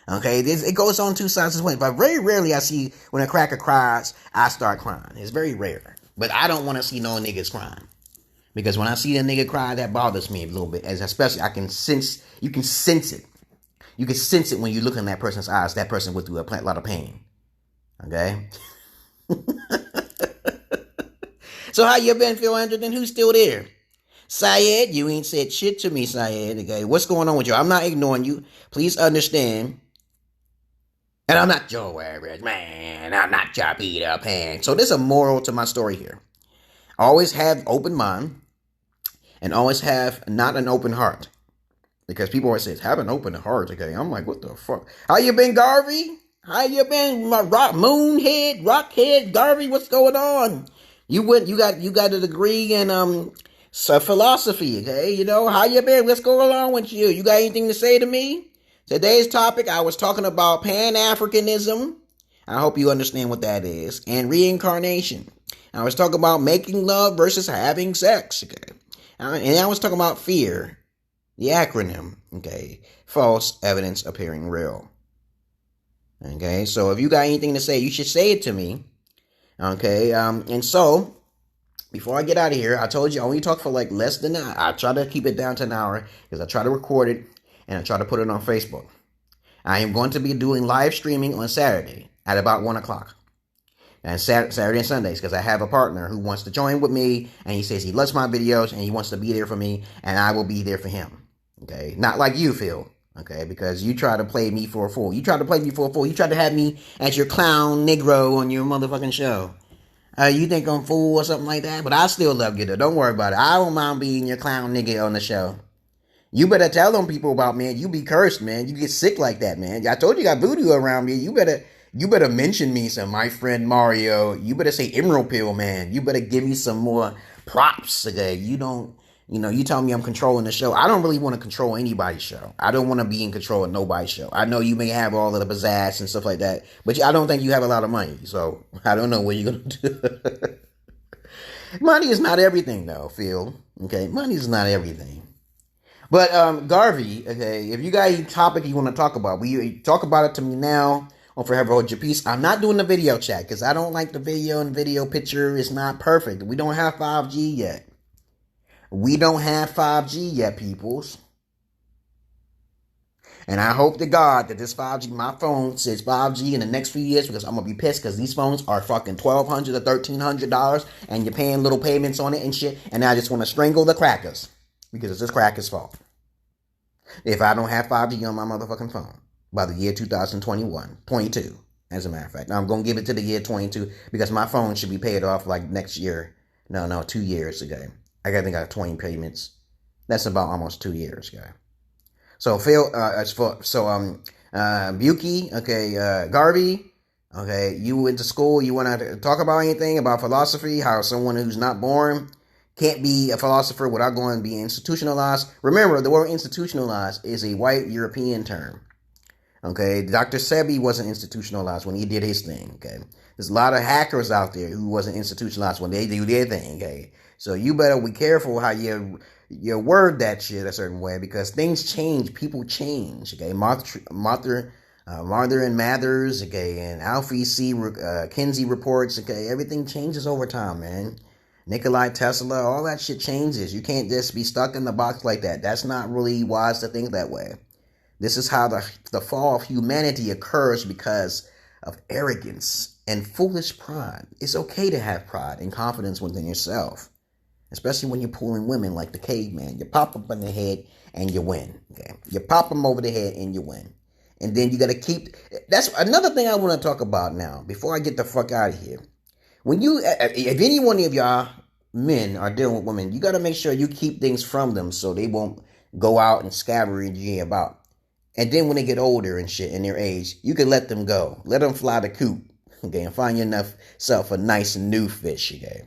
[SPEAKER 1] Okay, it goes on two sides of the coin. But very rarely I see when a cracker cries, I start crying. It's very rare. But I don't want to see no niggas crying. Because when I see a nigga cry, that bothers me a little bit. Especially, you can sense it. You can sense it when you look in that person's eyes. That person went through a lot of pain. Okay? So how you been, Phil Anderson? Who's still there? Syed, you ain't said shit to me, Syed. Okay, what's going on with you? I'm not ignoring you. Please understand. And I'm not your average man. I'm not your Peter Pan. So there's a moral to my story here. Always have open mind and always have not an open heart. Because people always say, have an open heart. Okay, I'm like, what the fuck? How you been, Garvey? How you been, my rockhead, Garvey? What's going on? You got a degree in philosophy. Okay, how you been? What's going on with you? You got anything to say to me? Today's topic, I was talking about Pan-Africanism. I hope you understand what that is, and reincarnation. I was talking about making love versus having sex. Okay, and I was talking about fear. The acronym, okay, false evidence appearing real. Okay, so if you got anything to say, you should say it to me. Okay, and so, before I get out of here, I told you I only talk for like less than an hour. I try to keep it down to an hour because I try to record it and I try to put it on Facebook. I am going to be doing live streaming on Saturday at about 1 o'clock. And Saturday and Sundays, because I have a partner who wants to join with me, and he says he loves my videos, and he wants to be there for me, and I will be there for him. Okay, not like you, Phil. Okay, because you try to play me for a fool. You try to have me as your clown Negro on your motherfucking show. You think I'm a fool or something like that? But I still love you, though. Don't worry about it. I don't mind being your clown nigga on the show. You better tell them people about, man, you be cursed, man. You get sick like that, man. I told you got voodoo around me. You better mention me some, my friend Mario. You better say Emerald Pill, man. You better give me some more props, okay? You tell me I'm controlling the show. I don't really want to control anybody's show. I don't want to be in control of nobody's show. I know you may have all of the pizzazz and stuff like that, but I don't think you have a lot of money. So I don't know what you're going to do. Money is not everything, though, Phil. Okay, money is not everything. But Garvey, okay, if you got any topic you want to talk about, talk about it to me now on Forever Hold Your Peace. I'm not doing the video chat because I don't like the video, and video picture is not perfect. We don't have 5G yet. We don't have 5G yet, peoples. And I hope to God that this 5G, my phone says 5G in the next few years, because I'm going to be pissed because these phones are fucking $1,200 to $1,300 and you're paying little payments on it and shit. And I just want to strangle the crackers because it's this cracker's fault. If I don't have 5G on my motherfucking phone by the year 22, as a matter of fact. Now I'm going to give it to the year 22 because my phone should be paid off like next year. No, 2 years ago. I got 20 payments. That's about almost 2 years, guy. So Phil, Buki, okay, Garvey, okay, you went to school. You want to talk about anything about philosophy? How someone who's not born can't be a philosopher without going to be institutionalized. Remember, the word institutionalized is a white European term. Okay, Dr. Sebi wasn't institutionalized when he did his thing. Okay, there's a lot of hackers out there who wasn't institutionalized when they do their thing. Okay, so you better be careful how you word that shit a certain way because things change, people change. Okay, Martha and Mathers. Okay, and Alfie C. Kinsey reports. Okay, everything changes over time, man. Nikolai Tesla, all that shit changes. You can't just be stuck in the box like that. That's not really wise to think that way. This is how the fall of humanity occurs because of arrogance and foolish pride. It's okay to have pride and confidence within yourself, especially when you're pulling women like the caveman. You pop them on the head and you win. Okay, you pop them over the head and you win. And then you got to keep. That's another thing I want to talk about now before I get the fuck out of here. If any one of y'all men are dealing with women, you got to make sure you keep things from them so they won't go out and scavenge about. And then when they get older and shit in their age, you can let them go. Let them fly the coop, okay, and find yourself a nice new fish, okay?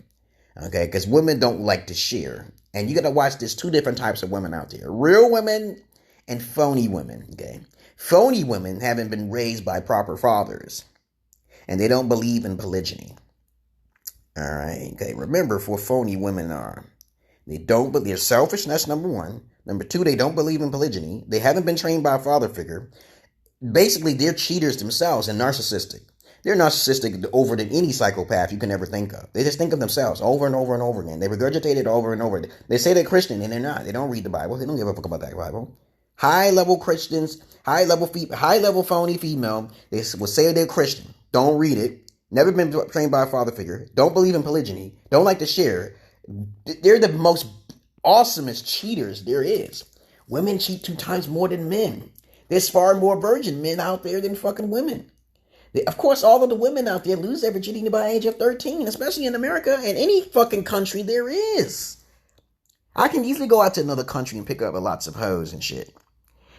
[SPEAKER 1] Okay, because women don't like to share. And you got to watch there's two different types of women out there. Real women and phony women, okay? Phony women haven't been raised by proper fathers. And they don't believe in polygyny. All right, okay, remember what phony women are. They're selfish, and that's number one. Number two, they don't believe in polygyny. They haven't been trained by a father figure. Basically, they're cheaters themselves and narcissistic. They're narcissistic over than any psychopath you can ever think of. They just think of themselves over and over and over again. They regurgitate it over and over. They say they're Christian, and they're not. They don't read the Bible. They don't give a fuck about that Bible. High-level Christians, high-level phony female, they will say they're Christian. Don't read it. Never been trained by a father figure. Don't believe in polygyny. Don't like to share. They're the most awesomest cheaters there is. Women cheat 2 times more than men. There's far more virgin men out there than fucking women. Of course, all of the women out there lose their virginity by age of 13, especially in America and any fucking country there is. I can easily go out to another country and pick up lots of hoes and shit.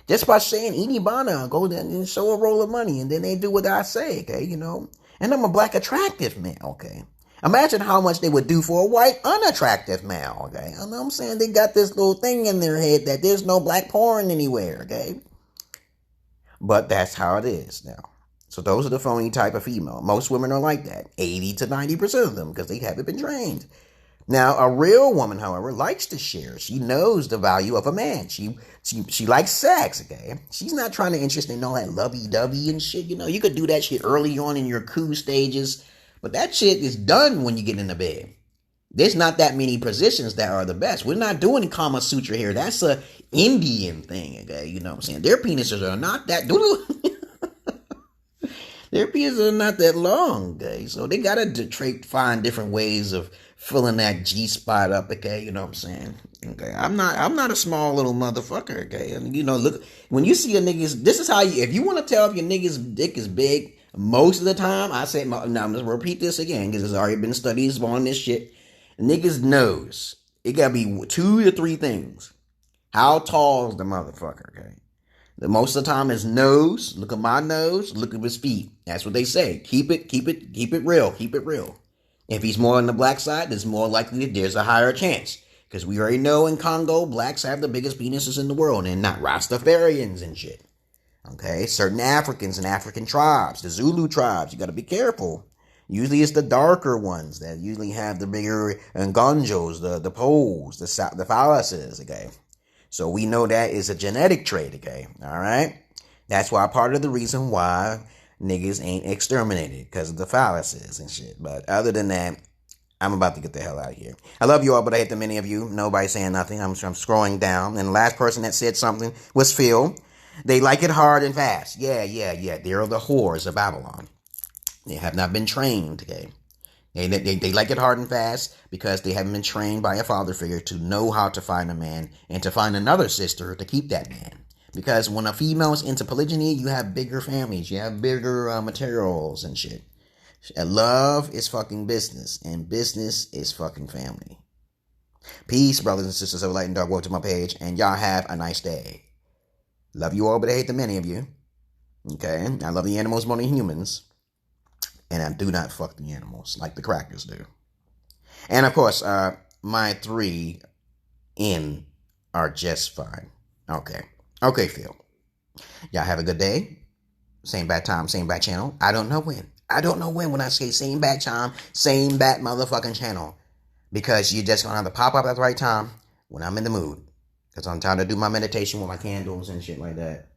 [SPEAKER 1] Just by saying, Edie Bana, go down and show a roll of money, and then they do what I say, okay, you know. And I'm a black attractive man, okay. Imagine how much they would do for a white unattractive male, okay. You know what I'm saying? They got this little thing in their head that there's no black porn anywhere, okay. But that's how it is now. So those are the phony type of female. Most women are like that. 80 to 90% of them, because they haven't been trained. Now, a real woman, however, likes to share. She knows the value of a man. She likes sex, okay? She's not trying to interest in all that lovey-dovey and shit. You know, you could do that shit early on in your coup stages. But that shit is done when you get in the bed. There's not that many positions that are the best. We're not doing Kama Sutra here. That's a Indian thing, okay? You know what I'm saying? Their penises are not that... Their penises are not that long, okay? So they gotta find different ways of filling that G-spot up, okay? You know what I'm saying? Okay, I'm not a small little motherfucker, okay? And, you know, look, when you see a nigga's... This is how you... If you want to tell if your nigga's dick is big, most of the time, I say... Now, I'm going to repeat this again, because there's already been studies on this shit. Nigga's nose. It gotta be 2 to 3 things. How tall is the motherfucker, okay? The most of the time is nose. Look at my nose. Look at his feet. That's what they say. Keep it real. Keep it real. If he's more on the black side, there's more likely that there's a higher chance. Because we already know in Congo, blacks have the biggest penises in the world. And not Rastafarians and shit. Okay? Certain Africans and African tribes. The Zulu tribes. You gotta be careful. Usually it's the darker ones that usually have the bigger ngonjos, the poles, the phalluses, okay? So we know that is a genetic trait, okay? All right? That's why part of the reason why niggas ain't exterminated, because of the phalluses and shit. But other than that, I'm about to get the hell out of here. I love you all, but I hate the many of you. Nobody saying nothing. I'm scrolling down. And the last person that said something was Phil. They like it hard and fast. Yeah. They're the whores of Babylon. They have not been trained, okay? They like it hard and fast because they haven't been trained by a father figure to know how to find a man and to find another sister to keep that man. Because when a female is into polygyny, you have bigger families. You have bigger materials and shit. And love is fucking business. And business is fucking family. Peace, brothers and sisters of light and dark. Welcome to my page. And y'all have a nice day. Love you all, but I hate the many of you. Okay? I love the animals more than humans. And I do not fuck the animals like the crackers do. And of course, my 3 in are just fine. Okay, Phil. Y'all have a good day. Same bad time, same bad channel. I don't know when I say same bad time, same bad motherfucking channel. Because you're just going to have to pop up at the right time when I'm in the mood. Because I'm trying to do my meditation with my candles and shit like that.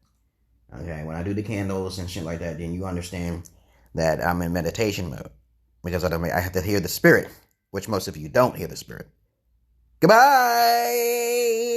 [SPEAKER 1] Okay, when I do the candles and shit like that, then you understand that I'm in meditation mode. Because I have to hear the spirit, which most of you don't hear the spirit. Goodbye!